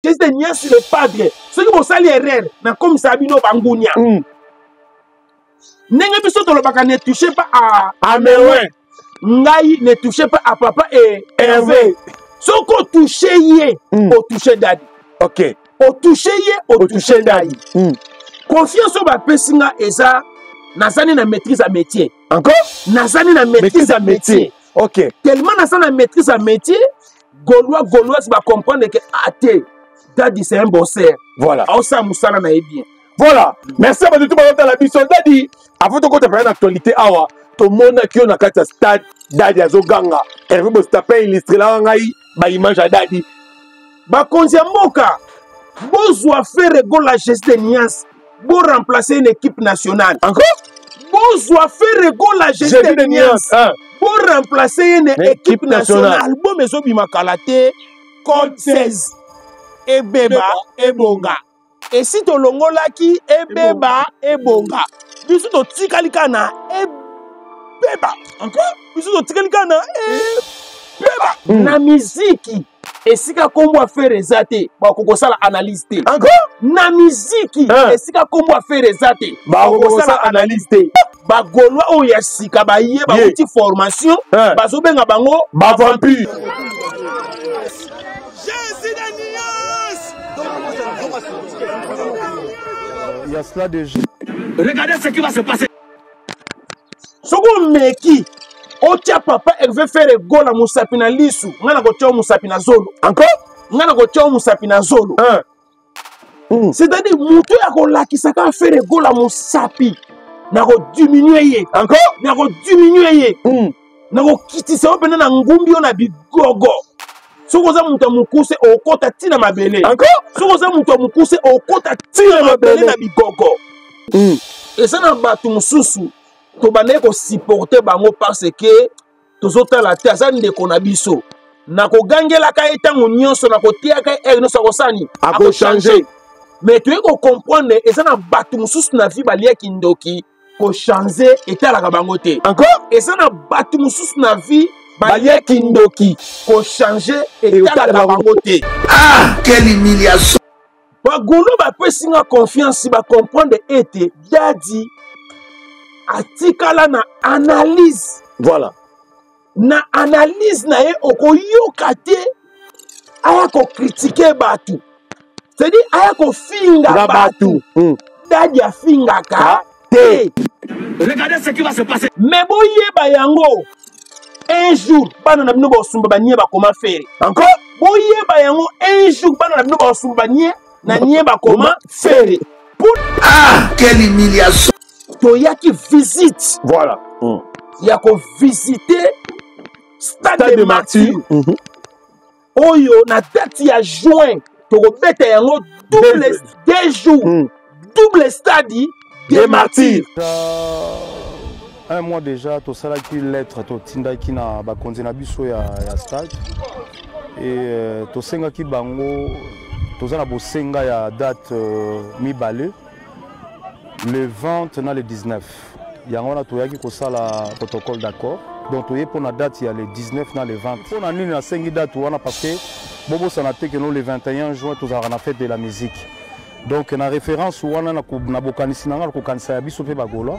Jésus de Nias le padre. Ce qui vous sali erreur, na comme ça bino bangunia. N'engue biso to le baka ne touchez pas à Mewe. Ngai ne touchez pas à papa et Hervé. Ce qu'on touche yé, au toucher daddy. Ok. Au toucher yé, au toucher daddy. Confiance au bapesinga eza nazani na maîtrise à métier. Encore? Nazani na maîtrise à métier. Ok. Tellement nazani na maîtrise à métier, Gaulois va comprendre que athée, daddy c'est un bosseur. Voilà. Aosa musala na bien. Voilà. Merci à tout le monde la mission daddy. Avant de parler d'actualité awa, tout le monde qui on a quatre stade daddy azoganga. Hervé Bostape illustré là ngai ba image à daddy. Ba konzia mboka. Bozwa faire go la geste de Nias. Pour remplacer une équipe nationale. Encore? Bozwa faire go la geste de Nias. Pour remplacer une équipe nationale. Bon meso bimakalate code 16. Ebeba ebonga. Et si to longola ki ebeba ebonga. Biso to tikalika na ebeba. Encore? Biso to tikalika na ebeba. Na miziki. Esika kombo affaire ezate ba kokosala analyse te. Encore? Na miziki esika kombo affaire ezate ba kokosala analyse te. Ba Gaulois oyo ya sika ba ye ba uti formation bazo benga bango ba vampire. Jésus de Nias. Il y a cela déjà. Regardez ce qui va se passer. Soko meki Otia papa Hervé faire go la musapi na lisu. Ngana ko tia musapi na zolo. Encore? Ngana ko tia musapi na zolo. C'est-à-dire muto ya ko lakisaka faire go la musapi. Na ko diminuer ye. Encore? Na ko diminuer ye. Na ko kitisa opena na ngumbi ona bigogo. Soko za muto mukuse okota tina mabele. Encore? Soko za muto mukuse okota tina mabele na bigogo. Et ça na batu mususu. To bande ko supporter bango parce que tozota la terre ça ndeko na biso na ko gangela ka etango nyonso na ko tia ka no sa ko sani a ko changer mais tu ko comprendre et ça na batu mususu na vie balia kindoki ko changer etala ka bango te encore et ça na batu mususu na vie balia kindoki ko changer etala ka bango te. Ah, quelle humiliation. Ba Gaulois ba pesinga confiance ba comprendre ete daddy atikala na analyse. Voilà. Na analyse na ye okoyoka te aya ko critiquer batu. C'est-à-dire aya ko finga batu. Daddy a finga ka te. Regardez ce qui va se passer. Mais boyeba yango un jour bana na bino bosumba banie ba comment faire. Encore? Boyeba yango un jour bana na bino bosumba banie na nie ba comment faire. Ah, quelle humiliation. Toyaki visite. Voilà. Yako visiter stade de martyrs. Oyo na date ya juin toko beta yango double 2 jours. Double stade de martyrs. Un mois déjà, tout ça là qui lettre, tout tinda qui na ba konzina biso ya stade et tout senga qui bango, tout ça na bosenga ya date mi balé. Le 20 na le 19. Il y a un toyaki ko sala protocole d'accord. Donc toyé pour la date il y a le 19 na le 20. Pour na nini na sengi date wana parce que bobo sanate que nous le 21 juin tous a na fête de la musique. Donc na référence wana na bokanisi na ko kanisa ya biso pe bagola.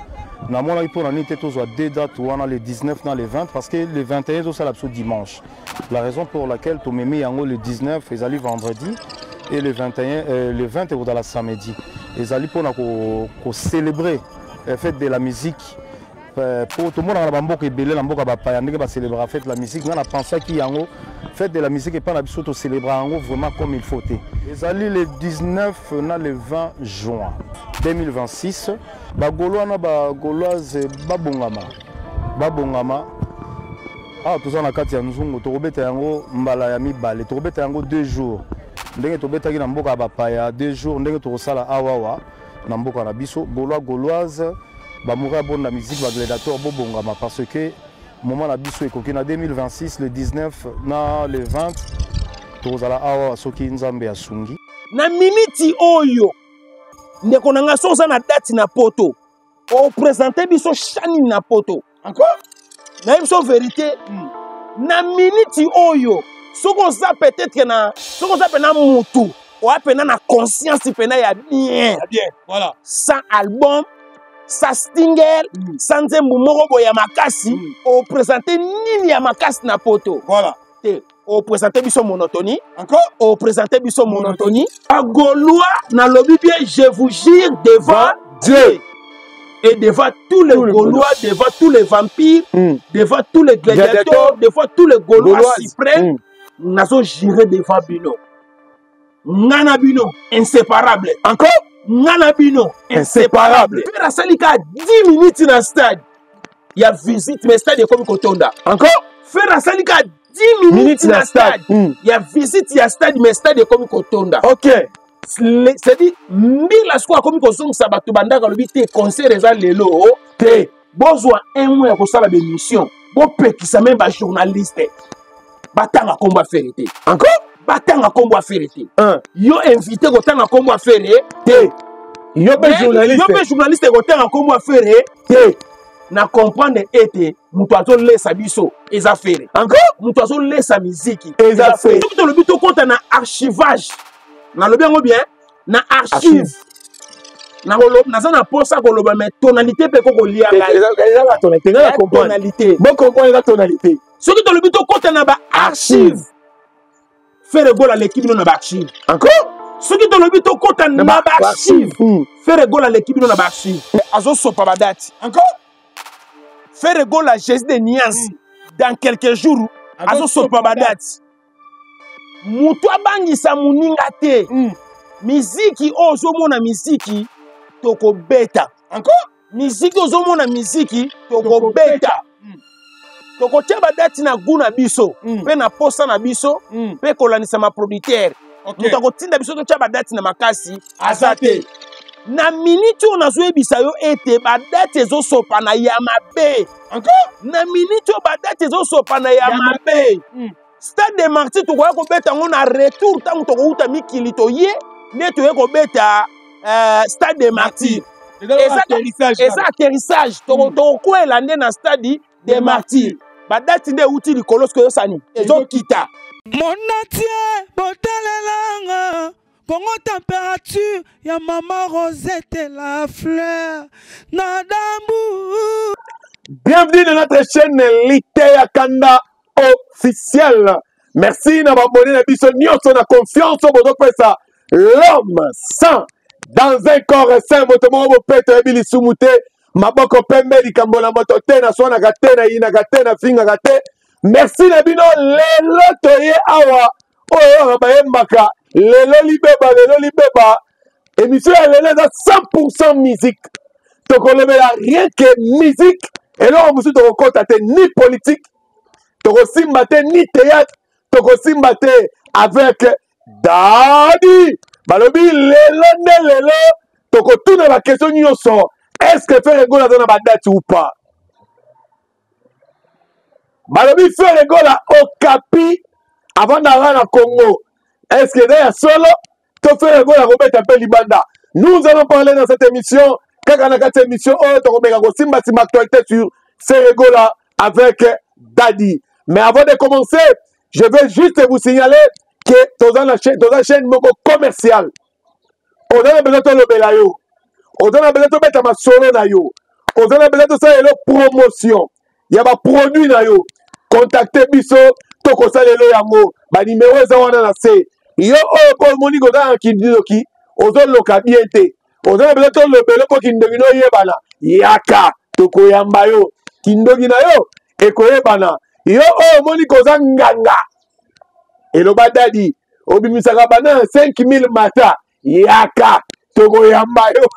Na mona pour na nité tous a deux dates wana le 19 na le 20 parce que le 21 tout ça l'absolu dimanche. La raison pour laquelle to memi yango le 19 ils allaient vendredi et le 21 le 20 est dans la samedi. Ils allaient pour célébrer la fête de la musique. Pour tout le monde, on a beaucoup belé, on a pas célébrer la fête de la musique. On a pensé qu'il y a une fête de la musique et pas la biso célébrer vraiment comme il faut. Ils allaient le 19 na le 20 juin 2026. Bagolois na bagoloise babongama. Ah tout ça na kati ya nzungu to robeta yango mbala ya mibale to robeta yango 2 jours. Ndenge tobetaki na mboka bapaya 2 jours ndenge tokosala awawa na mboka na biso gauloise bamoura bon la musique ba gladiateur bobongama parce que moment na biso ekoki na 2026 le 19 na le 20 tozala awawa soki nzambe asungi na miniti oyo ndeko na ngaso za na date na poto o présenter biso chani na poto encore na biso vérité na miniti oyo soko za peut-être que na soko za pe na mutu oa pena na conscience pena ya bien. Voilà. Sans album, sans single, sans nzembo moko boye ya makasi, o présenter nini ya makasi na poto. Voilà. O présenter biso monotonie. Encore? O présenter biso monotonie. A Gaulois na lobi bien, je vous jure devant Dieu. Et devant tous les Gaulois, devant tous les vampires, devant tous les gladiateurs, devant tous les Gaulois suprêmes, nous avons juré devant Bino. Nana Bino, inséparable. Encore? Nana Bino, inséparable. Faire la salika 10 minutes dans le stade. Il y a visite, mais le stade est comme Kotonda. Encore? Faire la salika 10 minutes dans le stade. Il y a visite, il y a stade, mais le stade est comme Kotonda. Ok. C'est-à-dire, mille fois comme Kosong Sabato Banda, quand le but est conseil des allélo, besoin un mois pour ça la mission. Bon, qui ça même pas journaliste. Batanga combat vérité. Encore? Batanga combat vérité. Yo invité Kotanga combat vérité. Yo be journaliste. Yo be journaliste Kotanga combat vérité. Na comprendre été, mutuazo lesa biso, eza fere. Encore? Mutuazo lesa musique, eza fere. Tout le but au compte na archivage. Na lobi yango bien, na archive. Na na posa koloba mais tonalité pe ko lia la. Eza la tonalité, na comprendre. Tonalité. Bon comprendre la tonalité. Ce qui dans le but au compte na ba archive. Faire goal à l'équipe non na ba archive. Encore? Ce qui dans le but au compte na ba archive. Faire goal à l'équipe non na ba archive. Azo sopa ba date. Encore? Faire goal à Jésus de Nias dans quelques jours. Azo sopa ba date. Mutu abangisa muninga te. Miziki ozomona miziki toko beta. Encore? Miziki ozomona miziki toko beta. Toko teba dati na guna biso. Pe na posa na biso. Pe kolanisa ma producteur. Mutu ako tinda biso to teba dati na makasi. Azate. Na minute on a joué bisa yo ete ba dati ezo sopa na yamabe. Encore? Na minute o ba dati ezo sopa na yamabe. Stade de Martyrs, tu vois qu'on bête en retour, tant que tu as mis Kilitoye, mais tu vois qu'on bête Stade de Martyrs. Et ça, atterrissage, tu as quoi l'année dans Stade de Martyrs. Bah, date de outils du colosse que ça n'y. Et donc, quitta. Mon natie, botalelanga, Congo température, ya maman Rosette et la fleur, Nadambu. Bienvenue dans notre chaîne Litea Kanda officiel. Merci na abonné na biso nyonso na confiance au bozo pesa l'homme saint dans un corps saint motomo bo pete ebili sumute maboko pembe likambo na moto te na sona gate na ina gate na finga gate. Merci na bino lelo toye awa oyo bayembaka lelo libeba émission ya lelo za 100% musique tokolobela rien que musique et là on vous tokokota te ni politique toko simbate ni théâtre, toko simbate avec Dadi. Balobi lelo, toko tourne la question nyonso. Est-ce que faire goal dans la date ou pas? Balobi faire goal au Capi avant d'aller à Congo. Est-ce que derrière solo, tu fais goal à Robert Appel Libanda? Nous allons parler dans cette émission. Quand on a cette émission, toko mega go simba actualité sur ces goal avec Dadi. Mais avant de commencer, je veux juste vous signaler que dans la chaîne commerciale, on a besoin de l'obélayo, on a besoin de mettre ma solo na yo, on a besoin de faire une promotion. Il y a des produits na yo. Contactez biso, toko salelo yango, ba numéro eza wana na se. Yo pour moni ko dans kindoki, ozo loka biente. On a besoin de l'obélo pour kindoki no yebana. Yaka toko yamba yo, kindoki na yo ekoyebana. Yo moni koza nganga eloba Dadi obimisaka bana 5000 mata yaka toko yamba yo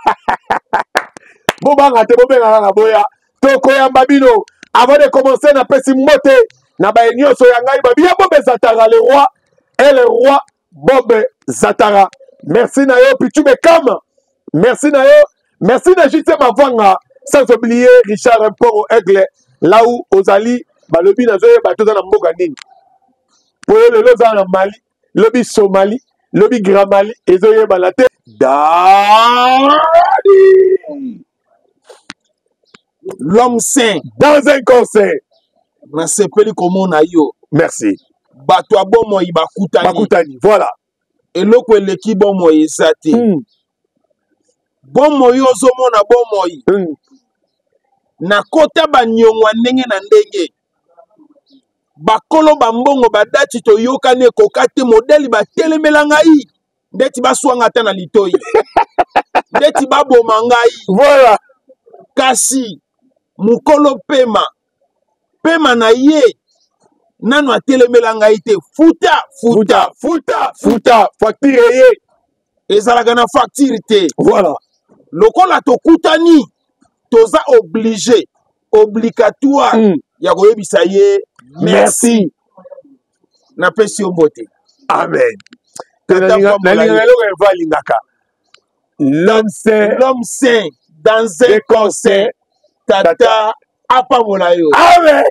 bobanga te bobenga na boya toko yamba bino. Avant de commencer na pesi mote na ba nyonso ya ngai babia Bob Zatara le roi et le roi Bob Zatara. Merci na yo Pichu Bekam, merci na yo, merci na JT Mavanga, sans oublier Richard Mporo Aigle là où Ozali balobi na zoye bato za na mboka nini poyo lelo za na Mali lobi Somali lobi Grand Mali ezoye balate Dadi L'homme saint dans un concert na sepeli komo na yo. Merci Bato abomo ibakutani. Bakutani voilà eloko eleki bomoi eza te bomoi ozomona bomoi na kota banyongwa ndenge na ndenge bakolo bambongo badati toyokani ekoka te modeli batelemela ngai ndeti baswanga ata na litoi ndeti baboma ngai voilà kasi mukolo pema na ye nano atelemela ngai te futa facture ye ezalaka na facture te voilà lokola tokutani toza obligatoire ya koyebisa ye merci napesi yo mbote amen nalinga eloko evalingaka l'homme saint dans un concert tata apambola yo amen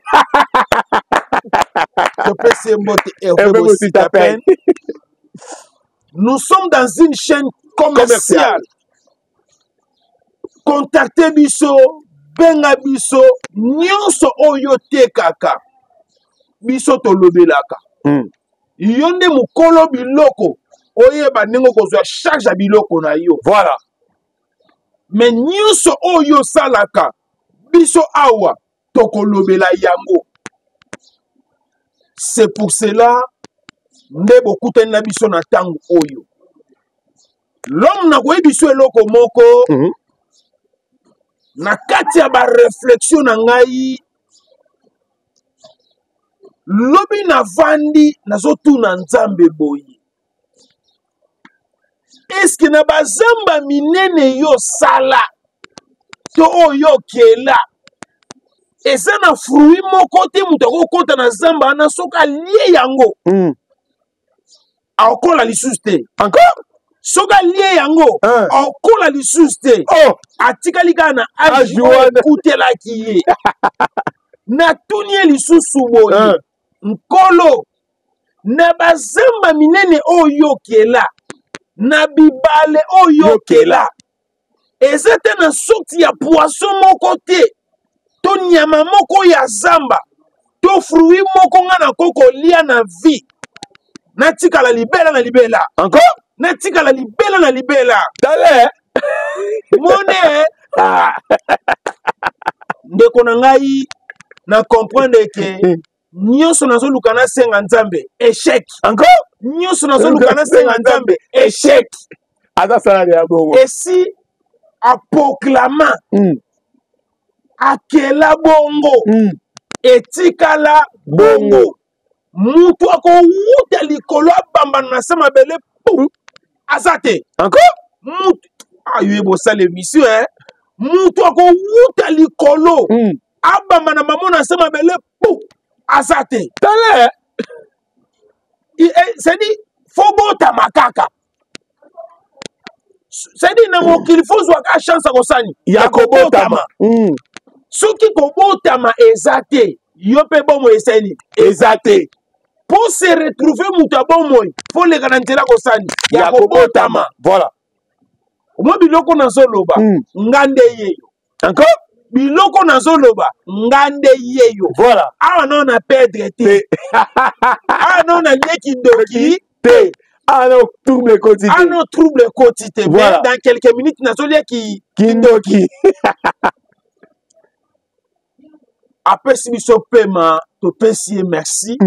topesi ye mbote nous sommes dans une chaîne commerciale contactez biso benga biso nyonso oyo tekaka biso tolobelaka yo nde mukolo biloko oyeba ndenge okozwa charge ya biloko na yo voilà mais nyonso oyo salaka biso awa tokolobela yango c'est pour cela nde bokutani na biso na ntango oyo l'homme na koyebi biso eloko moko na kati ya bareflexion na ngai lobi navandi nazotuna nzambe boye eske na bazamba minene yo sala to oyo kela eza na fruit moko te moto akokota na zamba wana soki alie yango akokola lisusu te encore soki alie yango akokola lisusu te atikali kaka na age oyo ekutelaki ye natuni ye lisusu boye nkolo na bazamba minene oyo kela na bibale oyo kela eza te na sorti ya poisson moko te to nyama moko ya zamba to fruit moko nga na kokolia na vie natikala libela na libela encore natikala libela na libela dale mone ndeko na ngai na comprendre ke nyonso nazoluka nasenga nzambe échec encore nyonso nazoluka nasenga nzambe échec aza salade ya bongo esi aproklama akela bongo etikala bongo mutu akowuta likolo abambana na se mabele aza te encore mutu ayo ebosala émission mutu akowuta likolo abambana mamo na se mabele aza te tale c'est-à-dire fo botama kaka c'est-à-dire na mokili fo zwaka chance akosani ya kobotama soki kobotama eza te yo mpe bomoi esali eza te po se retrouver mutu ya bomoi fo leka na nzela kosani ya kobotama voilà omoi biloko nazoloba nga nde yeyo encore biloko nazoloba nga nde yeyo voilà awa nao na perdre te awa nao na leki ndoki te ano trouble ekoti te ano trouble ekoti te voilà. dans quelques minutes nazoliaki kindoki apesi biso pema topesi ye merci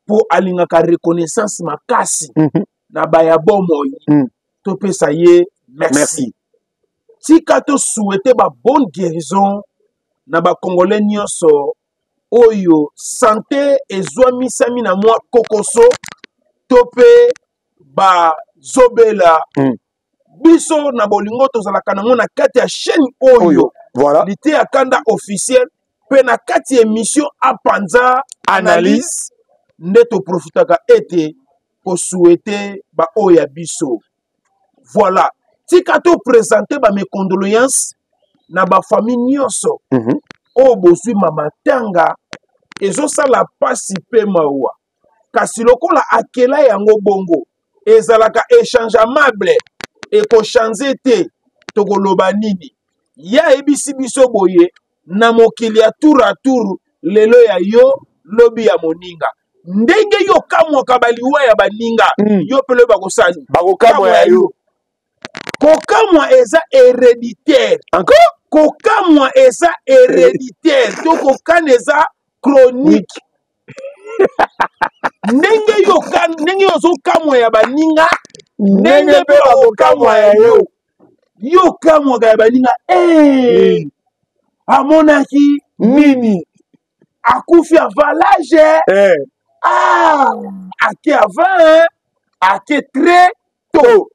po alingaka reconnaissance makasi na baya bomoi topesa ye merci tika tosouhaite ba bonne guérison na bakongolais nyonso oyo santé ezwamisami na mwa kokoso to mpe bazobela biso na bolingo tozalaka nango na kati ya chaîne oyo voilà lite ya kanda officiel mpe na kati ya émission apanza analyse nde toprofitaka ete kosouhaite baoyo ya biso voilà tika topresente bamecondoléance na bafamille nyonso oyo bozwi mamatanga ezosala pasi mpe mawa kasi lokola akela yango bongo ezalaka échangeable ekochange te tokoloba nini ya ayebisi biso boye na mokili ya tour à tour lelo ya yo lobi ya moninga ndenge yo kamwaka baliwa ya baninga yo pele bakosani bakokamwa ya yo kokamwa eza héréditaire encore kokamwa eza héréditaire to kokana eza chronique ndenge ozokamwa ya baninga ndenge mpe bakokamwa ya yo yo kamwaka ya baninga amonaki nini akufi avalage ake avant ake très tôt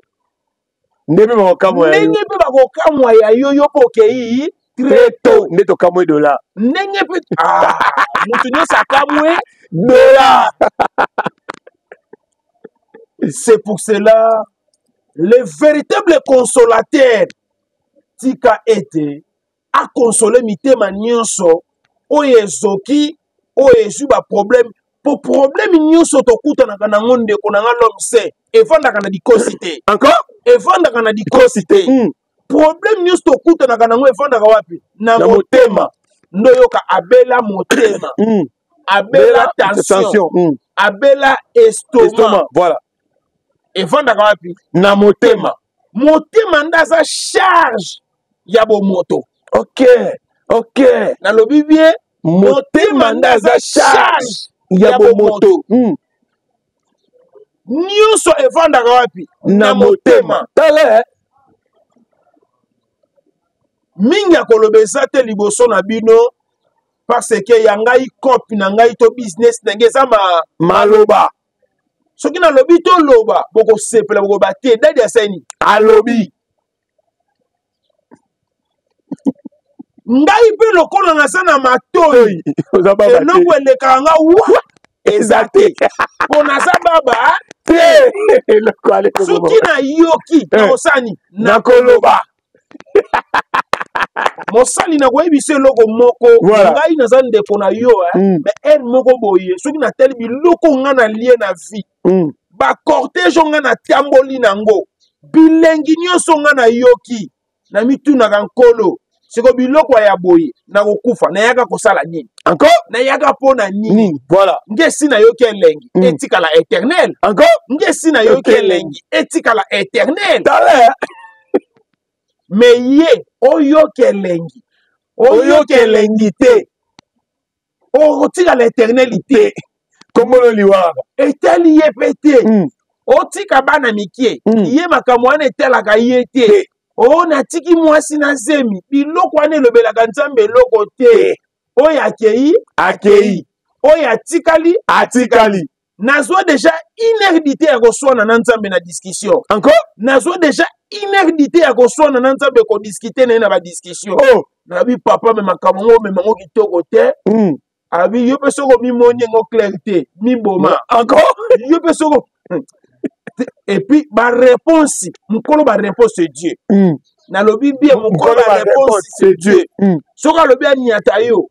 ndenge bakokamwa ya yo ndenge mpe bakokamwa ya yo yo mpe okei très tôt nde tokamwe dola ndenge mpe moto nyonso akamwe dola. C'est pour cela le véritable consolateur tika ete akonsole mitema nyonso oyo ezoki oyo ezwi baproblème po problème nyonso tokutanaka nango ndeko nanga l'homme saint evandaka na dikosi te encore evandaka na dikosi te problème nyonso tokutanaka nango evandaka wapi na motema ndoyoka abela motema abela tension abela estomac voilà evandaka wapi na motema motema nde aza charge ya bomoto ok nalobi bien motema nde aza charge ya bomoto nyonso evandaka wapi na motema tala mingi akoloba eza te liboso na bino parce que ya ngai copie na ngai to business ndenge eza maloba soki nalobi toloba bokosepela bokoba te dadi asani alobi ngai mpe lokola naza na matoi eloko elekaka nga wa eza te mpo naza baba te soki nayoki nakosani nakoloba mosali nakoyebisa eloko moko ngai naza ndeko na yo me ere moko boye soki natali biloko nga na lie na vie bacortege nga natamboli nango bilengi nyonso nga nayoki na mitunaka nkolo siko biloko ya boye nakokufa nayaka kosala nini encore nayaka mpona nini voilà ngesi nayoki elengi etikala éternel encore ngesi nayoki elengi etikala éternel me ye oyoki elengi te otikala éternelité komolo liwaka etali ye mpe te otika bana mikie ye makambo wana etalaka ye te o natiki mwasi na zemi biloko wana elobelaka nzambe eloko te oyo akei oyo atikali nazwa deja inérdité ya koswana na nzambe na discussion encore nazwa deja inérdité ya koswana na nzambe kodiskute na ye na badiscussion nabi papa me makambo ngo omemango kitoko te abi yo mpe soko omimoni yango clair te miboma encore yo mpe soko et puis baréponse mokolo baréponse c'est Dieu nalobi bien mokolo baréponse c'est Dieu soki alobi aniata yo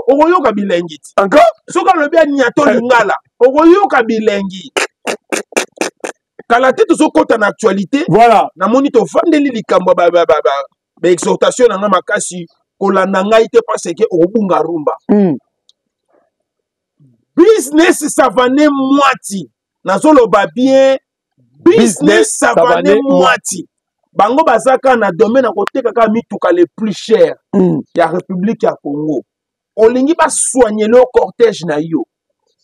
okoyoka bilengi ti encore soki alobi aniata lingala okoyoka bilengi kala te tozokɔta na actualité voilà namoni tovandeli likambo baexhortation na nga makasi kolanda ngai te parce que okobunga rumba business savane mwati nazoloba bien business savane mwati bango bazaka na domaine akotekaka mituka le plus cher ya république ya Congo olingi basoignele o cortège na yo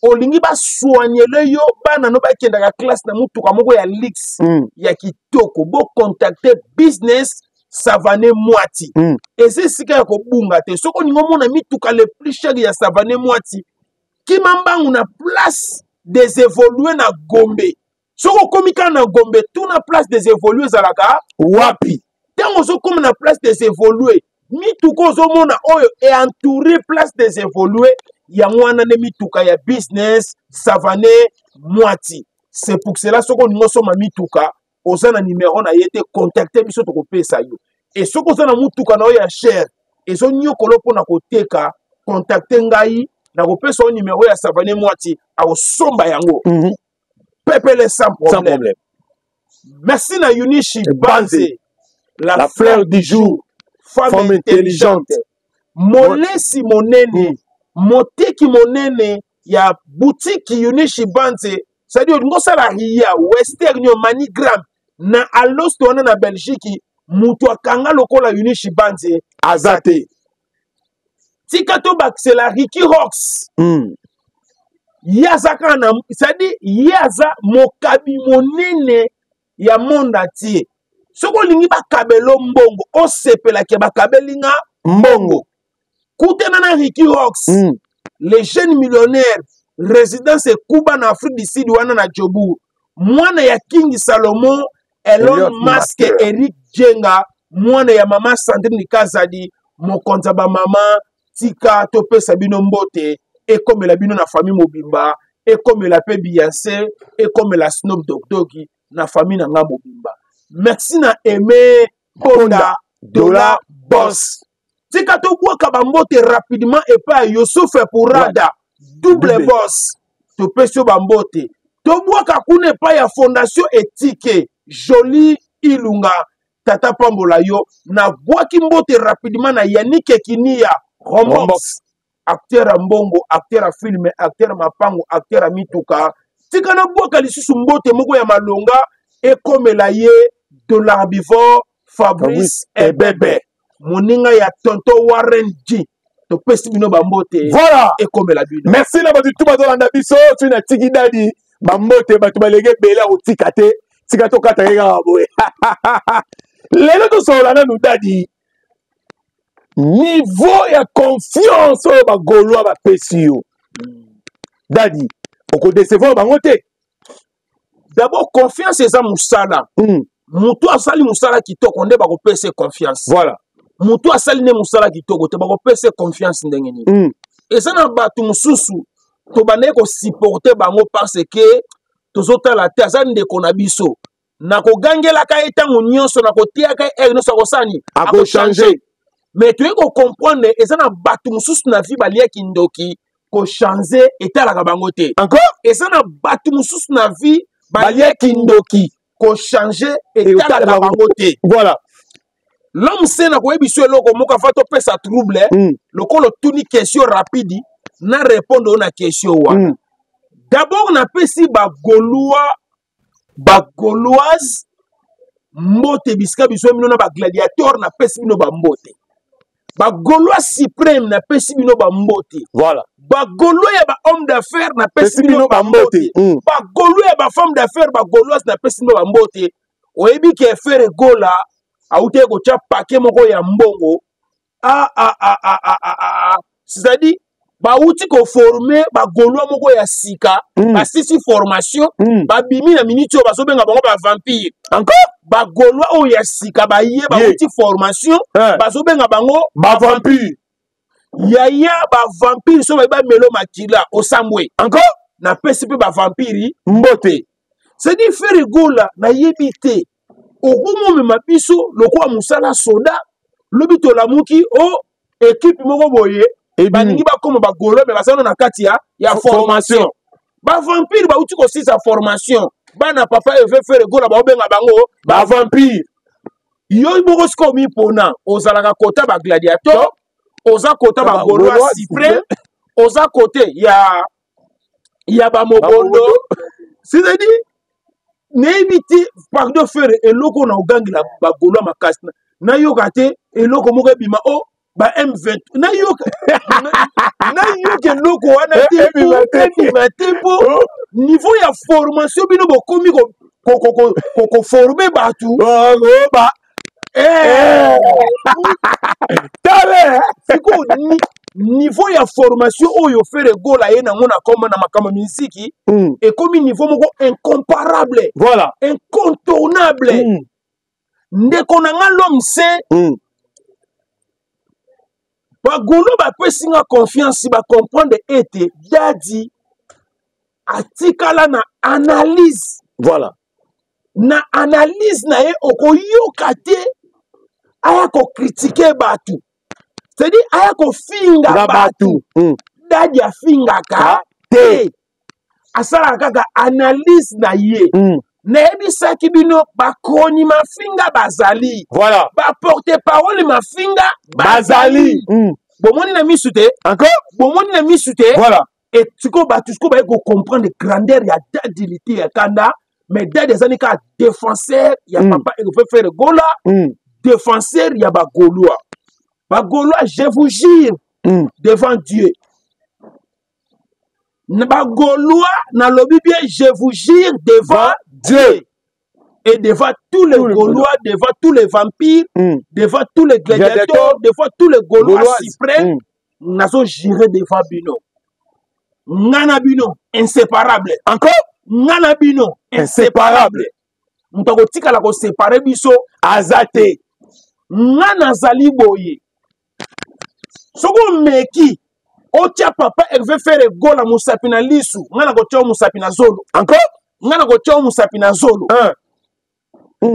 olingi basoignele yo bana no bakendaka classe na mutuka moko ya lix ya kitoko bo contacter business savane mwati eza esika ya kobunga te soki olingi omona mituka le plus cher ya savane mwati kima mbangu na place des évoluer na Gombe soki okomi kaka na Gombe tout na place des évoluer ezalaka wapi ntango ozokomi na place des évoluer mituka ozomona oyo entouré place des évoluer yango wana nde mituka ya business savane mwati c'est pour cela soki olingi osoma mituka oza na numéro na ye te contacte biso tokopesa yo e soki oza na mutuka na oyo ya cher ezonyokolo mpona koteka contacte ngai nakopesa oyo numéro ya savane mwati akosomba yango pepele sans problème. Merci na Yunishi Banze, la fleur du jour, femme intelligente. Molesi monene, moteki monene, ya boutique Unishi Banze c'est-à-dire ngosala ria western yo manigram na alosto wana na Belgique mutu akanga lokola Unishi Banze azate tika to baksela Ricky Rocks yaza kana c'est-à-dire yaza mokabi monene ya monde entier soko lingi bakabelo mbongo osepela ke bakabelinga mbongo kutena na Ricky Rocks les jeunes millionnaires résidence Kuba na Afrique du Sud wana na Jobu mwana ya King Salomon Elon Musk Eric Jenga mwana ya mama Sandrine Kazadi mokonza ba mama tika topesa bino mbote ekomela bino na famille mobimba ekomela pe Beyoncé ekomela Snoop Dogg na famille na nga mobimba merci na Aimé Ponda Dola Boss tika to bwaka bambote rapidement et pas Youssouf Pourada double boss to pesio bambote to bwaka kune pa ya fondation éthique Jolie Ilunga tata pambola yo na bwaki mbote rapidement na Yannick Kinia Rombox acteur a mbongo acteur a film acteur mapango acteur a mituka tika na bwaka lisusu mbote moko ya malonga ekomela ye de l'herbivore Fabrice Ebebe moninga ya tonto Warren G to pesi bino bambote voilà ekomela bino merci na batu tuba zolanda biso tu na tiki dadi bambote batu balege bela otika te tika to kata yega boye lelo to sola na dadi niveau ya confiance oyo bagolwa bapesi yo dadi okodecevoir bango te d'abord confiance eza musala mutu asali musala kitoko nde bakopesa confiance voilà mutu asali ne musala kitoko te bakopesa confiance ndenge nini eza na batu mususu to bande ko supporter bango parce que tozotala te aza ndeko na biso na kogangelaka etango nyonso na kotiaka nyonso akosani changer mais tu eko comprendre eza na batu mususu na vie baliaki ndoki ko changer etalaka bango te encore eza na batu mususu na vie baliaki ndoki ko changer etalaka bango te voilà l'homme c'est na ko ebiso eloko moko fa to pesa trouble lokolo tuni question rapide na répondre na question wa d'abord na pesi ba gauloise mbote bisika biso mino na ba gladiateur na pesi bino ba mbote ba gaulois suprême na pesi bino ba mbote voilà ba gaulois ya ba homme d'affaires na pesi bino ba mbote ba gaulois ya ba femme d'affaires ba gauloise na pesi bino ba mbote oyebi ke faire gola aute ko cha paquet moko ya mbongo c'est-à-dire ba uti ko former ba gaulois moko ya sika ba sisi formation ba bimi na minute o baso benga bango ba vampire encore ba gaulois o ya sika ba ye ba uti formation baso benga bango ba vampire yaya ba vampire so ba melo makila osambwe encore na pesi pe ba vampire mbote c'est dit faire gola na yebite okumo me mapiso lokwa musala soda lobito la muki o équipe moko boye baningi bakoma ba gaulois me basana na kati ya formation ba vampire ba uti ko sisa formation bana papa e veut faire gola ba obenga bango ba vampire yo boko sko mi pona ozalaka kota ba gladiateur oza kota ba gaulois suprême oza côté ya ba mobondo c'est-à-dire n'évite pardon faire eloko na ogangila ba gaulois makasi na yoka te eloko moko bima o ba M20 na yoka eloko wana te bima te po niveau ya formation bino bokomi ko former batu ba siko niveau ya formation oyo faire gola ye na ngona koma na makama misiki et comme niveau moko incomparable voilà incontournable ndeko na nga l'homme c'est ba golo ba pesinga confiance ba comprendre ete dadi atikala na analyse voilà na analyse na ye okoyoka te aya ko critiquer batu c'est-à-dire aya ko finga batu dadi afingaka te asala kaka analyse na ye nayebisaki bino bakoni mafinga bazali voilà baporte parole mafinga bazali bomoni na misu te encore bomoni na misu te voilà et tu comprendre grandeur ya dadi liti ya kanda mais dadi ezani ka défenseur ya papa Hervé Ferregola défenseur ya ba Gaulois je vous jure devant Dieu ba Gaulois na lobi bien je vous jure devant Dieu et devant tous les Gaulois, devant tous les vampires, devant tous les gladiateurs, devant tous les Gaulois suprêmes, nous avons juré devant Bino. Nana Bino, inséparable. Encore Nana Bino, inséparable. Nous avons dit qu'on a séparé Biso, Azate. Nana Zali Boye. Soko Meki, Otia Papa Hervé Ferregola Moussapina Lissou, Nana Gotia Moussapina Zolo. Encore Nana Gotia Moussapina Zolo.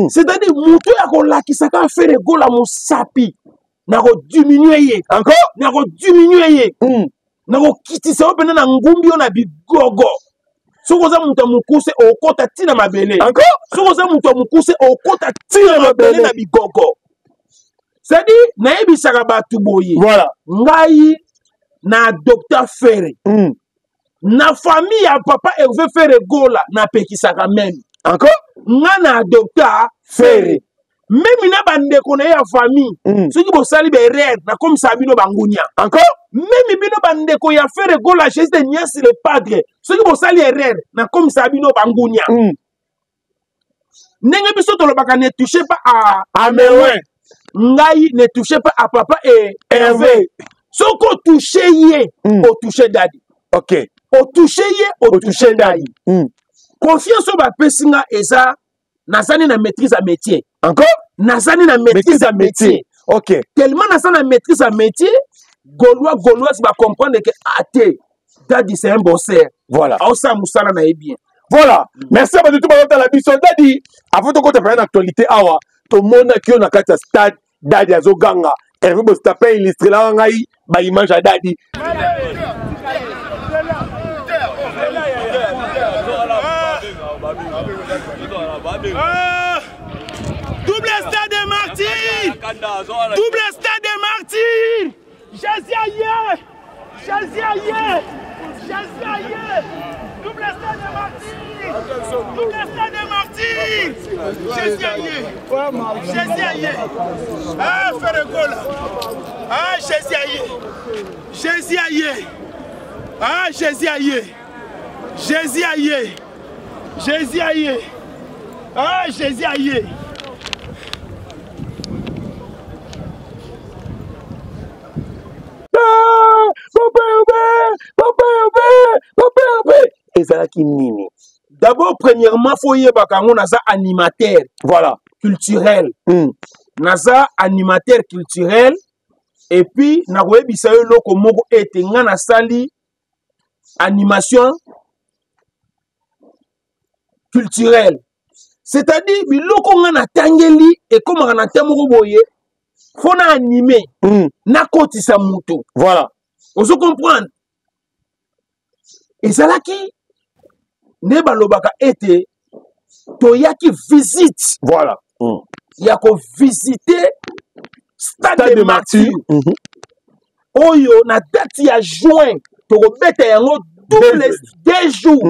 C'est-à-dire, Moutou a qui s'est fait le gola Moussapi. N'a pas diminué. Encore? N'a pas diminué. N'a pas quitté ça. On a ngumbi on a bigogo. Sokoza Mouta Moukousse au côté tina mabele. Encore? Sokoza Mouta Moukousse au côté tina mabele na bigogo. C'est-à-dire, naebi sarabatu boye. Voilà. Ngai na docteur Ferré. Na famille à papa Hervé Ferregola na pekisaka même. Encore? Nana docteur Ferré. Même na bande kona ya famille. Ceux qui bo sali be erreur na comme ça bino bangunya. Encore? Même bino bande ko ya Ferregola chez de nias le padre. Ceux qui bo sali erreur na comme ça bino bangunya. Nenge biso to lobaka ne touchez pas à Mewen. Ngai ne touchez pas à papa et Hervé. Soko toucher yé, au toucher daddy. OK. Au toucher yé, au toucher daddy. Confiance au bapesinga eza nazani na maîtrise à métier. Encore? Nazani na maîtrise à métier. OK. Tellement nazani na maîtrise à métier, Gaulois va comprendre que até Dadi c'est un bosseur. Voilà. Aosa musala na bien. Voilà. Merci à tout dans la mission Dadi. Avant de compter une actualité awa, tout le monde qui on a quatre stade Dadi azoganga. Hervé Bostapin illustré là ngai ba image à Dadi. Double stade de martyrs! Double stade de martyrs! Jésus aïe! Jésus aïe! Jésus aïe! Double stade de martyrs! Double stade de martyrs! Jésus aïe! Jésus aïe! Ah, Ferregola! Ah, Jésus aïe! Jésus aïe! Ah, Jésus aïe! Jésus aïe! Jésus aïe! Ah, Jésus aïe! D'abord, premièrement, il faut y avoir un animateur. Voilà. Culturel. Naza animateur culturel. Et puis, na webisa yo loko moko ete ngana sali animation culturelle. C'est-à-dire, biloko ngana tangeli et comme ngana temoko boye, faut na animer. Na kotisa muto. Voilà. On se comprend. Et ça là qui ne balobaka ete toyaki visite. Voilà. Yako visiter stade de martyrs. Oyo na date ya juin to beta yango double deux jours.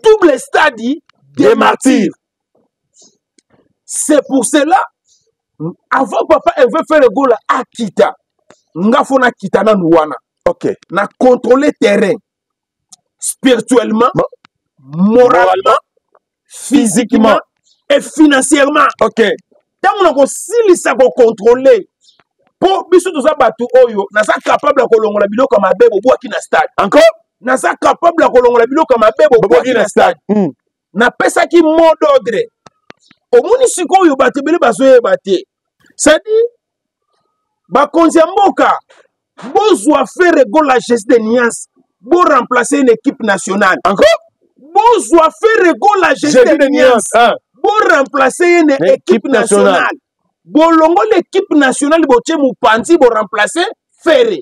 Double stade de martyrs. C'est pour cela avant papa Hervé Ferregola akita nga fona kita na nuwana. OK. Na contrôler terrain spirituellement, moralement, physiquement et financièrement. OK. Tant on a si ça ko contrôler pour biso to za batu oyo na sa capable ko longola biloko mabe bo bwaki na stade. Encore na sa capable ko longola biloko mabe bo bwaki na stade. Na pesa ki mot d'ordre. Au munisiko oyo batu bele bazoye baté. Ça dit ba konziamboka bozwa Ferregola geste de Nias pour remplacer une équipe nationale. Encore bozwa Ferregola geste de Nias pour remplacer une équipe nationale. Bolongo l'équipe nationale boche Moupanzi pour remplacer Ferré.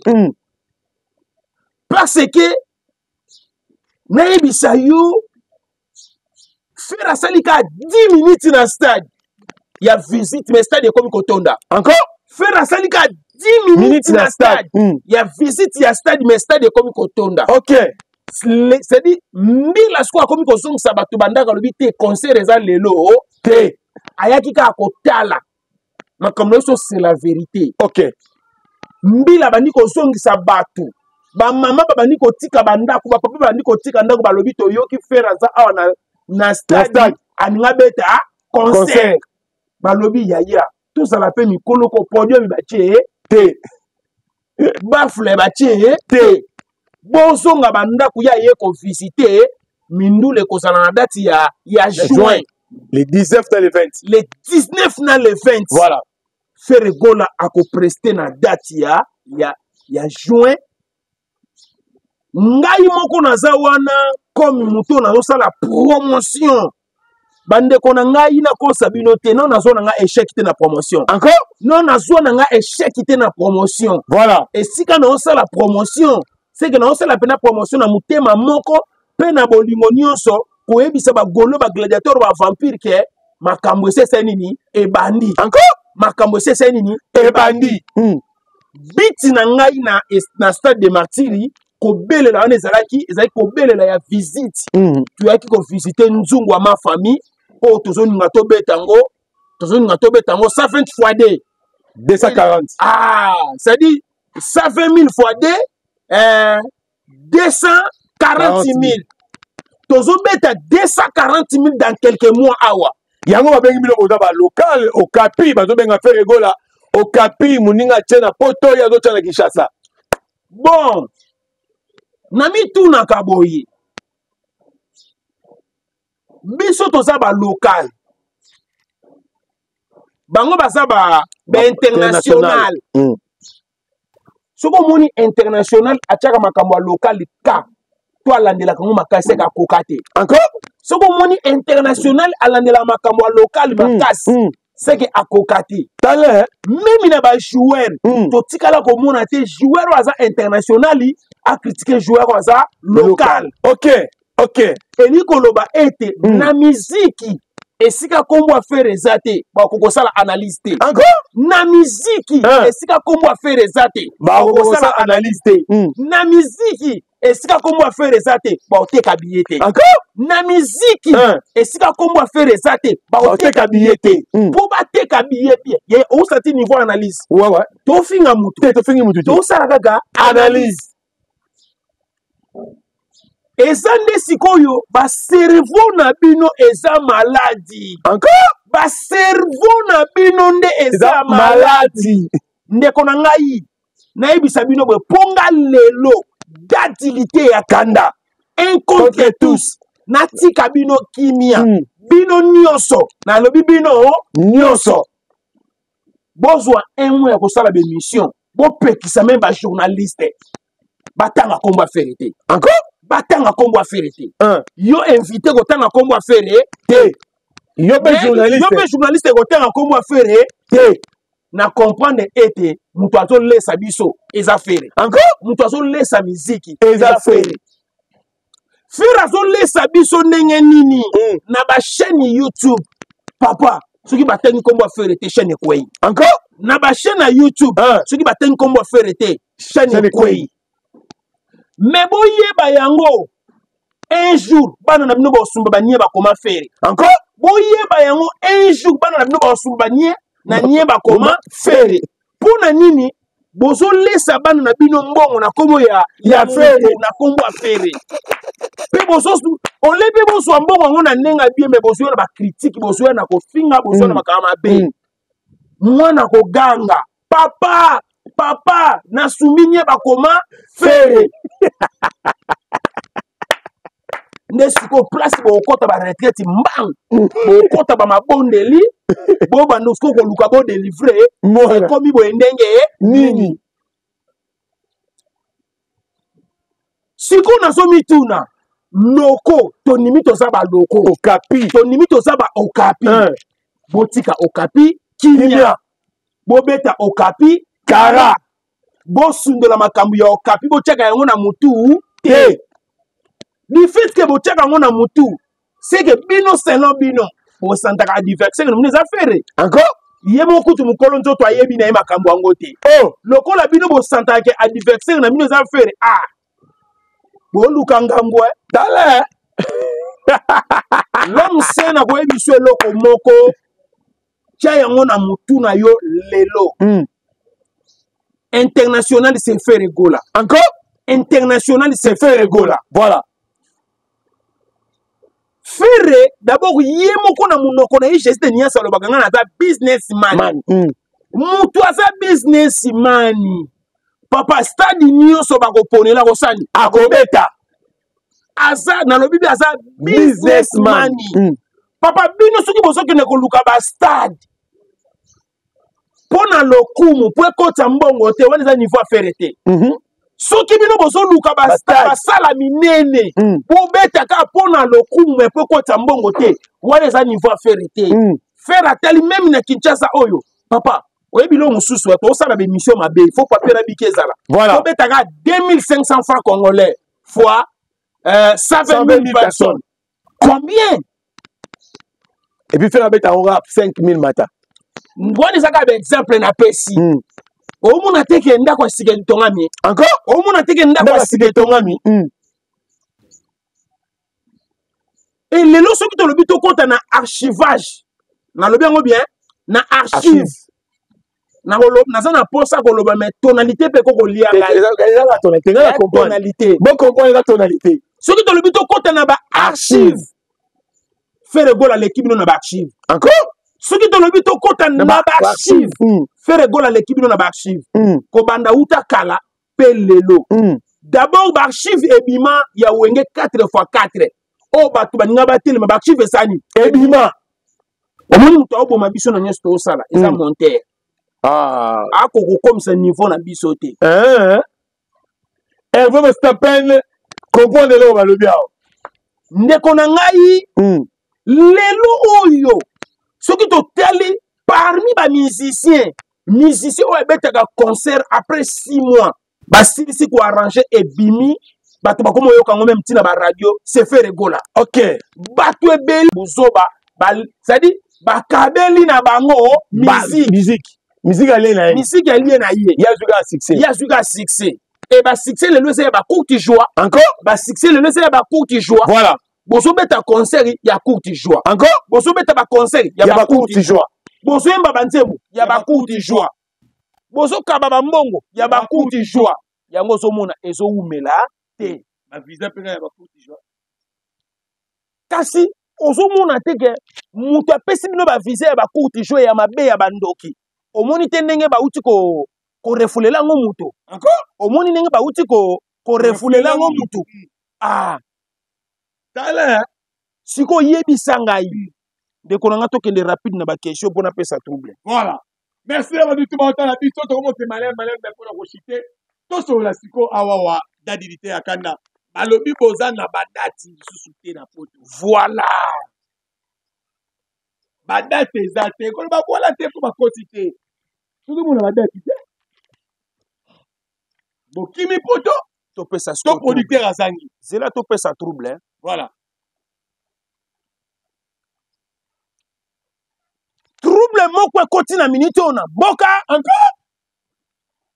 Parce que naebisa yo Ferra salika 10 minutes dans le stade. Il y a visite mais stade comme Kotonda. Encore Ferra salika 10 minutes dans le stade. Il y a visite il y a stade mais stade comme Kotonda. OK. c'est-à-dire mbila sikoyo akomi kozongisa bato bandaka alobi te concert eza lelo te ayaki kaka kotala makambo nyonso c'est la vérité. Ok. Mbila bandi kozongisa bato bamama babandi kotika bandako bapapa babandi kotika ndako balobi toyoki faire aza awa na stade aninga beta concert balobi yaya tozala mpe mikolo ko podium batie te bafule batie te bozonga bandako ya ye kovisite mindule kozala na date ya juin le 19 na le 20 le 19 na le 20 voilà Ferregola akopreste na date ya juin ngai moko naza wana comme muto nazosala promotion bandeko na ngai nakosa bino te non nazwa na nga échec te na promotion encore non nazwa na nga échec te na promotion voilà esika naosala promotion c'est que naosala pena promotion na mutema moko pe na bolingo nyonso koyebisa bagolo bagladiateur bavampire ke makambo esesa nini ebandi encore makambo esesa nini ebandi biti na ngai na stade de martyri kobelela wana ezalaki kobelela ya visite tuyaki kovisite nzungu ya ma famille oyo tozoninga tobeta yango 120 fois d 240 c'est-à-dire 120 000 fois d 240 000 tozobeta 240 000 dans quelques mois awa yango babengi bino koza balocal okapi bazobenga Ferregola okapi moninga tie na poto oyo azotia na Kinshasa. Bon na mitunaka boye biso toza balocal bango baza international soko omoni international atiaka makambo ya local ka to alandelaka ngo makasi eka koka te encore soko omoni international alandelaka makambo ya local makasi seke akoka te tale memi na bajoueur totikala komona te joueur oyo aza international akritike joueur oyo aza local. ok eli koloba ete na miziki esika kombo affaire eza te bakokosala analyse te encore na miziki esika kombo affaire eza te bakokosala analyse te na miziki esika kombo affaire eza te baoteka biye te encore na miziki esika kombo affaire eza te baoteka biye te mpo bateka biye ye osati niveau analyse tofinga mutu tosala kaka analyse eza nde sikoyo baservo na bino eza maladi encore baservo na bino nde eza maladi ndeko na ngai nayebisa bino boye mponga lelo datilité ya kanda un contre tous natika bino kimia bino nyonso nalobi bino nyonso bozwa un mois ya kosala bemission bopekisa meme bajournaliste batanga kombo affaire te encore batanga kombo affaire te yo invité kotanga kombo affaire te yo be journaliste kotanga kombo affaire te na comprendre ete mutu azolesa biso eza fere encore mutu azolesa miziki eza fere fere azolesa biso ndenge nini na bachaîne YouTube papa soki batengi kombo affaire te chaîne ekwei encore na bachaîne ya YouTube soki batengi kombo affaire te chaîne ekwei mais boyeba yango un jour bana na bino bosumba banie bakoma fere encore boyeba yango un jour bana na bino bosumba banie na nie bakoma fere pona nini bozolesa bana na bino mbongo na kombo ya fere na kombo ya fere pe bozosu olebi bozwa mbongo ngo na ndenga bien mais bozwa na bakritike bozwa na kofinga bozwa na makama mabe mwana koganga papa nasumbi nie bakoma fere nde siko place bokota ba retraite mbang bokota ba mabondeli bo bando siko koluka bo délivrer komi bo ndenge nini siko nazomi tuna loko tonimi toza ba loko okapi tonimi toza ba okapi botika okapi kimia bobeta okapi kara bosundola makambo ya okapi botiaka yango na mutu te du fait que botiaka yango na mutu c'est que bino selon bino bosantaka adversaire na mino eza fere encore ye moko tu mukolo nzoto ayebi na ye makambo yango te lokola bino bosantaka adversaire na mino eza fere boluka ngambwe tala l'homme se na koyebi biso eloko moko tia yango na mutu na yo lelo international c'est fait rigola encore international c'est fait rigola voilà Ferre d'abord ye moko na munoko na ye geste niasa lo baganga na za businessman mutu aza businessman papa stade nyonso bakoponela kosani akobeta aza na lobi bi aza businessman papa bino soki bozokende koluka ba stade pona lokumu po ekota mbongo te wana eza niveau affaire te soki bino bozoluka ba stade basala minene po betaka pona lokumu po ekota mbongo te wana eza niveau affaire te faire atali même na Kinshasa oyo papa oyebi lo mosusu to osala be mission mabe il faut papier na biki ezala voilà po betaka 2500 francs congolais fois 120 000 personnes. Combien? Et puis faire un rap 5 000 mata. Voilà ça comme exemple na pesi. Au moins na teke ndako asike tongami. Encore? Au moins na teke ndako asike tongami. Et les lots qui te le but au compte na archivage. Na le bien ou bien na archive. Na ça na posa ko loba mais tonalité pe ko lia la tonalité. Bon comprendre la tonalité. Ce qui te le but au compte na ba archive. Faire rigole à l'équipe non na ba archive. Encore? Ce qui te le but au compte na ba archive. Faire rigole à l'équipe non na ba archive. Ko banda uta kala pe lelo. D'abord ba archive ebima ya wenge 4x4. Oh batu baninga batele ma ba archive sani. Ebima. Omoni muto oboma biso na nyesto osala eza monteur. Ako comme ce niveau na biso te. Hervé Verstappen comprendre le ba lobi awo. Ndeko na ngai lelo oyo soki to tali parmi ba musiciens oyo betaka concert après 6 mois basilisi ko arranger ebimi bato bakomo yoka ngo même tina ba radio c'est fait rigola. OK bato ebeli buzoba c'est-à-dire bakabeli na bango musique alliée na ye yazuka succès et ba succès le c'est ba courte joie encore ba succès le c'est ba courte joie voilà bozo beta concert ya courte joie encore bozo beta ba concert ya ba courte joie bozo yemba banzembo ya ba courte joie bozo kaba ba mbongo ya ba courte joie yango zo mona ezo umela te ba visa penga ya ba courte joie kasi ozo mona te ke mutu apesi bino ba visa ya ba courte joie ya mabe ya bandoki omoni te ndenge ba uti ko refulela ngo mutu encore omoni ndenge ba uti ko refulela ngo mutu tala siko yebisa ngai ndeko na nga tokende rapide na ba question mpona pesa trouble. Voilà, merci à vous tout la biso to mo te malin mais pour la chiter to so la siko awawa dadilité akanda balobi boza na badati susute na poto. Voilà badate ezate ko ba voilà te pour ba quantité tout le monde na badati te bokimi poto to pesa to producteur azangi zela to pesa trouble. Voilà. Trouble moko ekoti na minute ona boka encore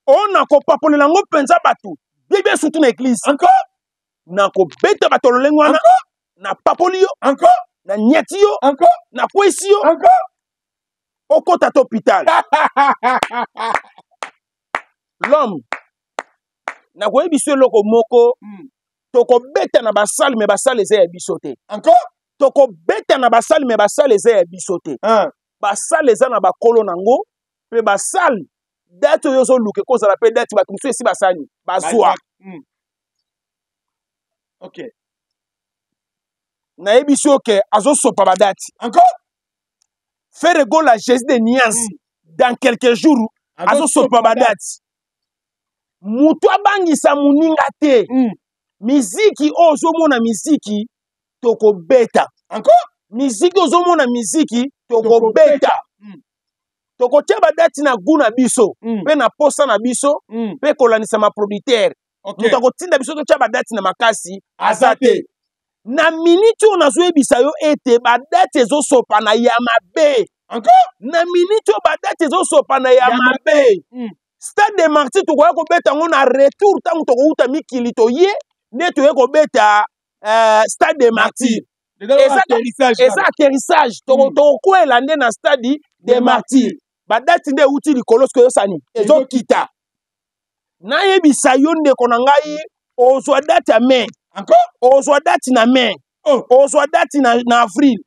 ona ko papolela ngo penza bato bibé surtout na église encore na ko beta bato lolengo wana na papolio encore na nyatio encore na poesio encore okota to hôpital l'homme na ko ebiso loko moko to ko beta na basale me basale eza ya biso te encore to ko beta na basale me basale eza ya biso te basale eza na bakolo nango pe basale date oyo ozoluka ekozala pe date bato mosusu esi basani bazwa. OK nayebi si oke azosopa badate encore faire rigola Jésus de Niance dans quelques jours azosopa badate mutu abangisa muninga te miziki oyo ozomona miziki tokobeta encore miziki ozomona miziki tokobeta tokotia badati na gu na biso pe na posa na biso pe kolanisa ma producteur mutu akotinda biso totia badati na makasi aza te na minute oyo nazoyebisa yo ete badati ezosopa na ya mabe encore na minute oyo badati ezosopa na ya mabe Stade de Martyrs tokoya kobeta ngo na retour tango tokouta mikili toye nde toye kobeta stade de martyr eza atterrissage tokokwela nde na stade de martyr badati nde euti likolo soki oyosani ezokita nayebisa yo ndeko na ngai ozwa date ya mai ozwa date na mai ozwa date na avril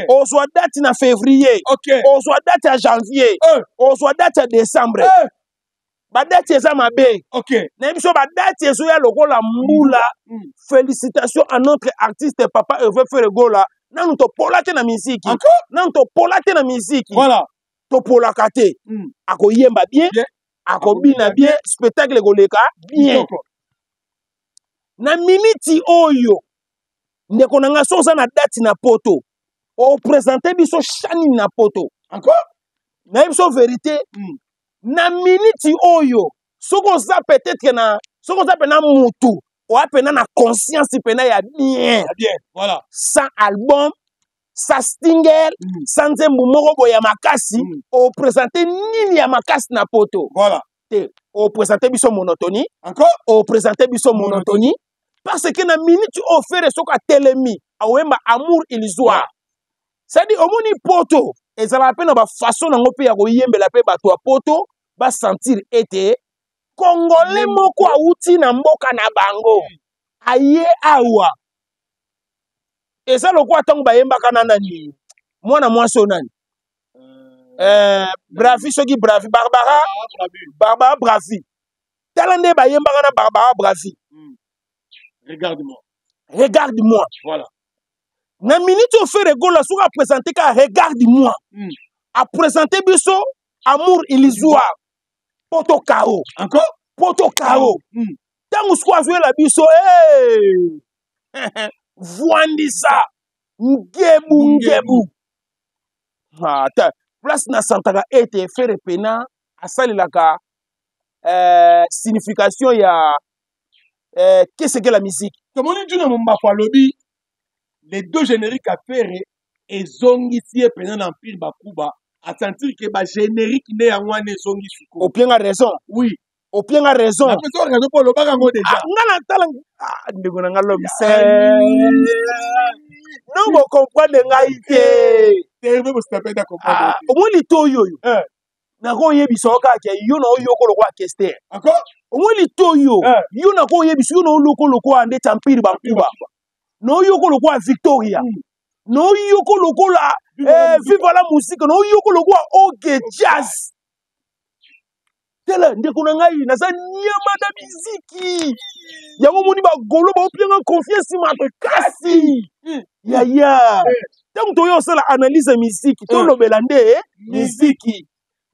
ozwa date na février ozwa date ya janvier ozwa date ya décembre badate eza mabe nayebi so badate ezoya lokola mbula félicitations à notre artiste papa Hervé Ferregola nanu topola te na miziki nanu topola te na miziki topolaka te akoyemba bien akobina bien spectacle ekoleka bien na miniti oyo ndeko na nga so oza na date na poto opresente biso shani na poto nayebi so vérité na miniti oyo soki oza peut-être na soki oza pena mutu oya pena na conscience pena ya bien sans album sans single sans nzembo moko boye ya makasi opresente nini ya makasi na poto te opresente biso monotonie opresente biso monotonie parce que na minute ofere soki atelemi aoyemba amour illusoire c'est-à-dire omoni poto ezalaka mpe na bafaçon nango mpe ya koyembela mpe bato ya poto basentir ete kongole moko awuti na mboka na bango aye awa eza lokola ntango bayembaka na nani mwana mwasi oyo nani bravi soki bravi barbara bravi tala nde bayembaka na barbara bravi regarde-moi voilà na minute Ferregola soki apresente ka regarde-moi apresente biso amour illusoire poto kao poto kao ntango soki azoyela biso vwandisa ngebu place na santaka ete fere pena asalelaka signification ya qu'est-ce que la musique tomoni tuna mombafu alobi les deux génériques à faire ezongisi ye pena na empire bakuba a sentir que ba générique nde yango wana ezongisi ko opienga raison oui opienga raison na peso raison pour lobaka ngo déjà ngana tala ndeko na ngalobi non mo comprendre ngai te me stapé da comprendre omoni to yoyo na ko yebisa okaka yo na oyo ko lokwa kester encore omoni to yo yo na ko yebisa yo na oloko lokwa nde empire bakuba no yo ko lokwa Victoria no yo ko lokola vive la musique no yo ko lokwa oge jazz tela ndeko na ngai naza nyama na miziki yango moni bagolo baopianga confiance makasi ya ntango toyo osala analyse ya miziki tolobela nde miziki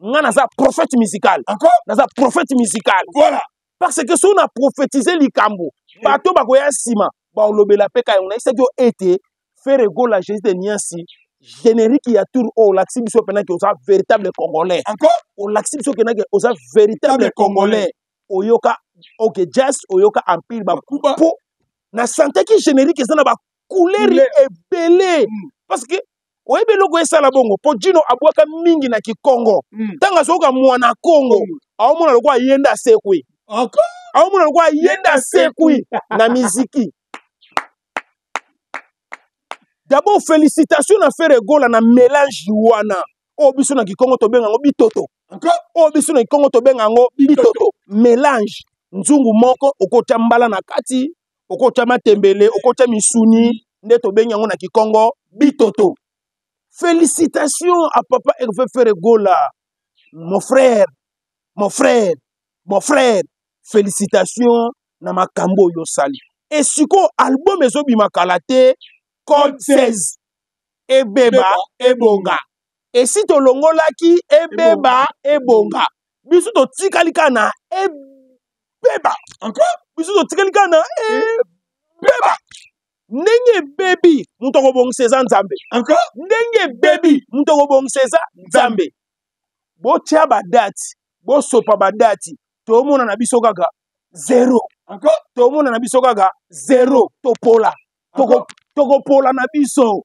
nga naza prophète musical naza prophète musical voilà parce que so na prophétiser likambo bato bakoya nsima baolobela mpe ka yango nayisaki o ete Ferregola Jésus de Niansi générique ya tour o lakisi biso pena ke oza véritable congolais encore o lakisi biso pena ke oza véritable congolais oyoka ok jazz oyoka empire bakuba po na santé ki générique eza na ba couleur ebele parce que oyebi eloko esala bongo po Dino abwaka mingi na Kikongo tanga soka mwana Kongo aomona lokwa yenda sekwi aomona lokwa yenda sekwi na miziki. D'abord, félicitations à Ferregola na mélange wana. O biso na Kikongo to benga ngo bitoto. O biso na Kikongo to benga ngo bitoto. Mélange. Nzungu moko okota mbala na kati, okota matembele, okota misuni, nde to benga ngo na Kikongo bitoto. Félicitations à papa Hervé Ferregola. Mon frère, mon frère, mon frère. Félicitations na makambo yo sali. Et siko album ezobi makalate Code 16 ebeba ebonga et si to longolaki ebeba ebonga biso to tikalika na ebeba encore biso to tikalika na ebeba ndenge baby mutoko bongisa nzambe encore ndenge baby mutoko bongisa nzambe bo tia ba date bo sopa ba date to mona na biso kaka 0 encore to mona na biso kaka 0 to pola tokopola na biso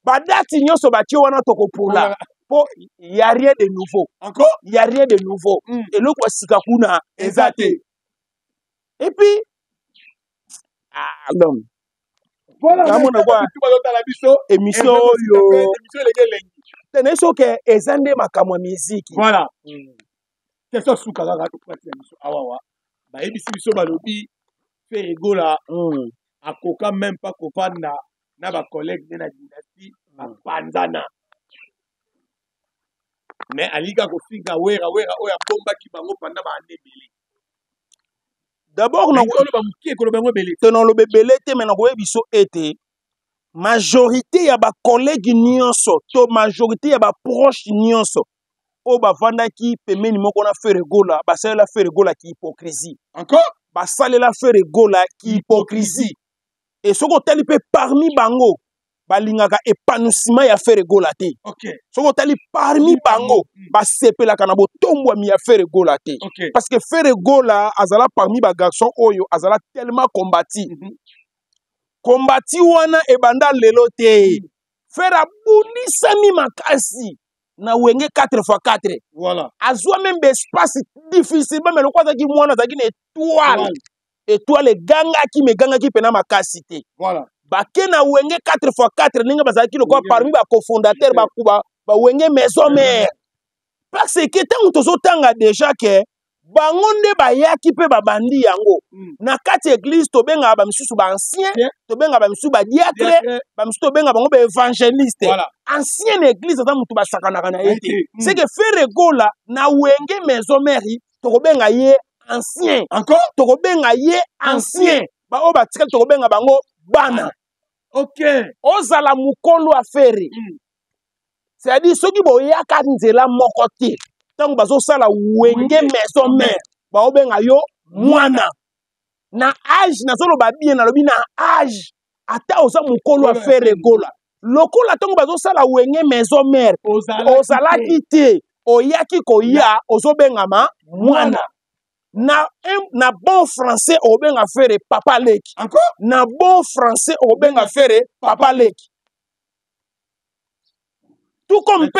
badati nyonso batio wana tokopola po y a rien de nouveau encore y a rien de nouveau eloko sika kuna ezate et puis donc voilà namona kwa émission oyo tene soke ezande makambo ya musique voilà question suka kaka to pratique biso awawa ba ebisi biso balobi fait rigola akoka même pas kofanda na ba collègue na dynastie bapanzana mais alika kofika wera oya bomba ki bango panda ba ande belé d'abord na ko ba mukie ko bango belé teno lo bebele te mais na ko biso ete majorité ya ba collègue nyonso to majorité ya ba proche nyonso o bavandaki pembeni moko na fait rigola basalela fait rigola ki hypocrisie encore basalela fait rigola ki hypocrisie et soko otali mpe parmi bango balingaka épanouissement ya fait rigola te soko otali parmi bango basepelaka na botombwami ya fait rigola te parce que fait rigola azala parmi bagarçon oyo azala tellement combati kombati wana ebanda lelo te faire abulisami makasi na wenge 4x4 voilà azwa même espace difficilement mais lokwa azaki mwana azaki na étoile egangaki megangaki pena makasi te voilà bake na wenge 4x4 ndenge bazalaki lokwa parmi bacofondateur bawenge maison mère parce que ntango tozotanga déjà ke bango nde bayaki mpe babandi yango na kati église tobengaka bamisusu baancien tobengaka bamisusu badiacre bamisusu tobengaka bango baévangéliste ancienne église aza motu basakanaka na ye te c'est que fait rigola na wenge maison mère tokobenga ye ancien tokobenga ye ancien baoyo batikali tokobenga bango bana ozala mokolo afere c'est-à-dire soki boyaka nzela moko te ntango bazosala wenge maison mère baobenga yo mwana na age nazoloba bien nalobi na age ata oza mokolo afere rigola lokola ntango bazosala wenge maison mère ozalaki te oyaki koya ozobengama mwana na bon français obenga fere papa leki na bon français obenga fere papa leki tout comme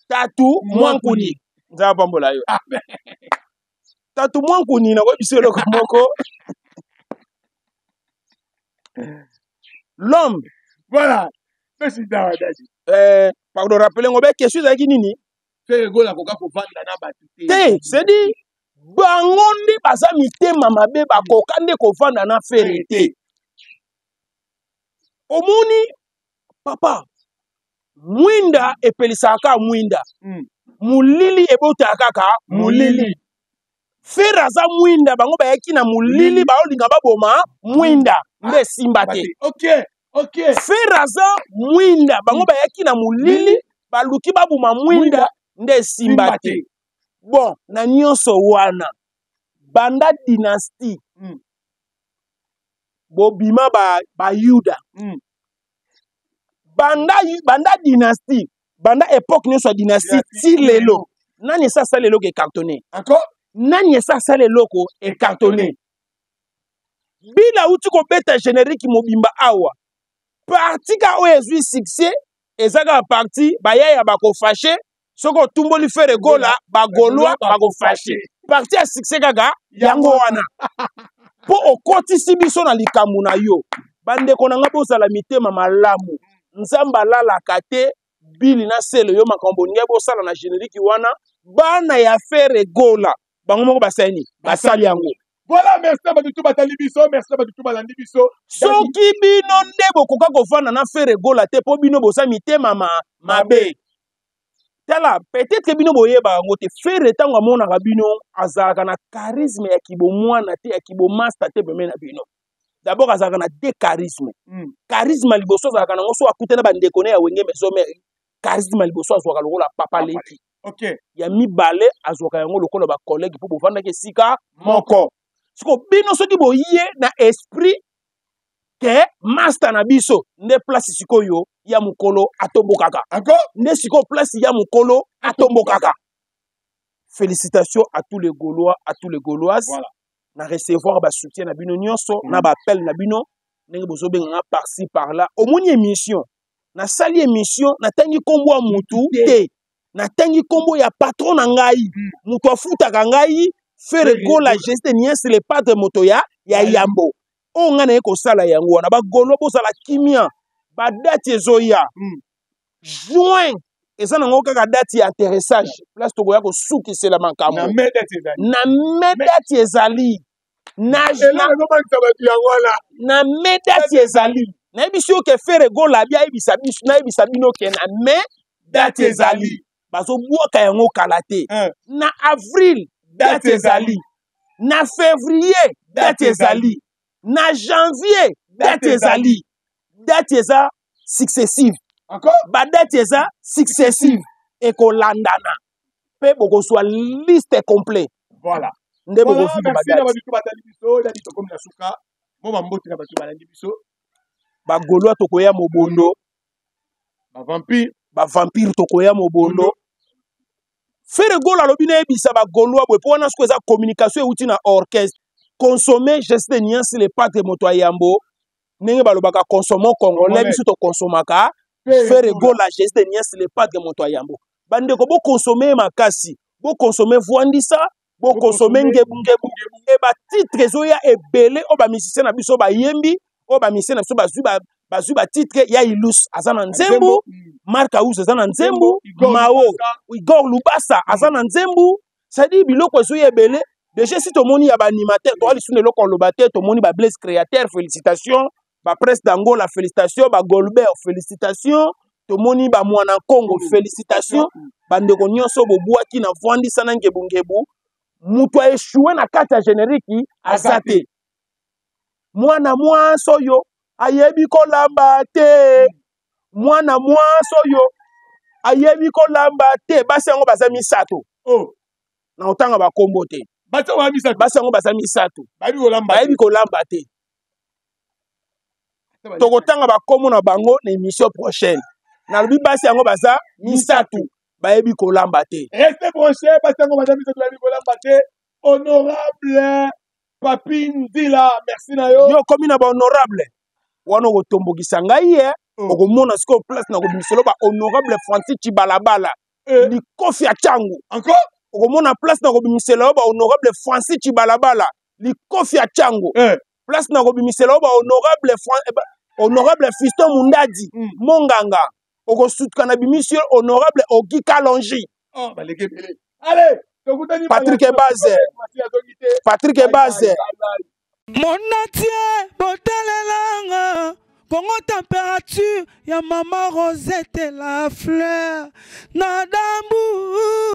tatu mwankuni nzaba pambola yo tatu mwankuni na koyebiso eloko moko l'homme voilà pardon rappelez ngo be question ezalaki nini fait rigola koka kovanda na bato te c'est dit bango nde baza mitema mabe bakoka nde kovanda na fere te omoni papa mwinda epelisaka mwinda mulili ebotaka kaka mulili fere aza mwinda bango bayaki na mulili baolinga baboma mwinda nde esimba te fere aza mwinda bango bayaki na mulili baluki baboma mwinda nde esimba te bon na nyonso wana banda dynastie bobima bayuda banda dynastie banda époque nyonso ya dynastie ti lelo nani esa asala eloko ecartonné nani esa asala eloko ecartonné bila uti kobeta générique mobimba awa parti ka oyo ezwi succès ezaka parti bayaya bakofashe soki otumboli fait rigola bagolwa bakofashe parti ya succès kaka yango wana mpo okotisi biso na likambo na yo bandeko na nga bozala mitema malamu nzambe alalaka te bili na selo yo makambo ngai bosala na générique wana bana ya fait rigola bango moko basali basali yango voilà merci batutu batali biso merci batutu balandi biso soki bino nde bokoka kofanda na fait rigola te mpo bino bosa mitema mabe tala peut-être bino boyeba yango te fere ntango amonaka bino azalaka na charisme ya kibomwana te ya kibomasta te pembeni na bino d'abord azalaka na de charisme charisme liboso azalaka nango so akute na bandeko ne ya wenge maison mère charisme liboso azwaka lokola papa leki ya mibale azwaka yango lokola bacollègue mpo bovandaki esika moko siko bino soki boye na esprit ke master na biso nde place sikoyo ya mukolo atombokaka nde sikoyo place ya mukolo atombokaka. Félicitations à tous les Gaulois, à tous les Gauloises. Voilà. Na recevoir ba soutien na bino nyonso na ba appel na bino ndenge bozo benga par-ci par-là au moni émission na sali émission na tangi kombo mutu te na tangi kombo ya patron na ngai mutu afutaka ngai faire gola geste niense le padre moto ya yambo o ngana eko sala yango na ba golo bo sala kimia ba date ezoya juin eza nango kaka date ya atterrissage place tokoya kosukisela makambo na medate ezali na medate ezali nayebi si oke faire gola bia nayebisa bino ke na medate ezali bazobwaka yango kala te na avril date ezali na février date ezali na janvier date ezali date eza successive ba date eza successive ekolandana pe bokozwa liste complet voilà nde bokofinga bagolwa tokoya mobondo bavampire tokoya mobondo faire gola alobi nayebisa bagolwa boye mpo wana siko eza communication euti na orchestre consommer geste niance le patre moto ya yambo ndenge balobaka consomme congolais biso tokonsomaka faire gola geste niance le patre moto ya yambo bandeko bokonsome makasi bokonsome voandisa bokonsome ngebungebu e batitre ezoya ebele oyo bamisicien na biso bayembi oyo bamisicien na biso bazwi batitre ya ilus aza na nzembu mark aus aza na nzembu mao igor lubasa aza na nzembu cestadire biloko ezoya ebele déjà si tomoni ya baanimateur toa lisuna eloko oloba te tomoni bablaise créateur félicitation bapresse d'angola félicitation bagolbert félicitation tomoni bamwana congo félicitation bandeko nyonso bobwaki na voandisa na ngebungebu mutu aeshue na kati ya générique aza te mwana mwasi oyo ayebi kolamba te mwana mwasi oyo ayebi kolamba te basi yango baza misato na otanga bakombo te basi yango baza misato bayebi kolamba te tokotanga bakombo na bango na émission prochaine nalobi basi yango baza misato bayebi kolamba te reste branché basi yango baza misato bayebi kolamba te honorable Papi Ndila merci na yo komi na bahonorable wana okotombokisa ngai ye okomona sikoyo place na kobimiselo bahonorable Francis Chibalabala likofi ya cangu okomona place na kobimiselo bahonorable Francis Chibalabala likofi ya cangu place na kobimiselo honorable Fiston Mundadi Monganga okosutuka na bimisio honorable Ogi Kalonji allez Patrick Ebaze Monatie botalelanga Congo température ya maman Rosette la fleur na dambu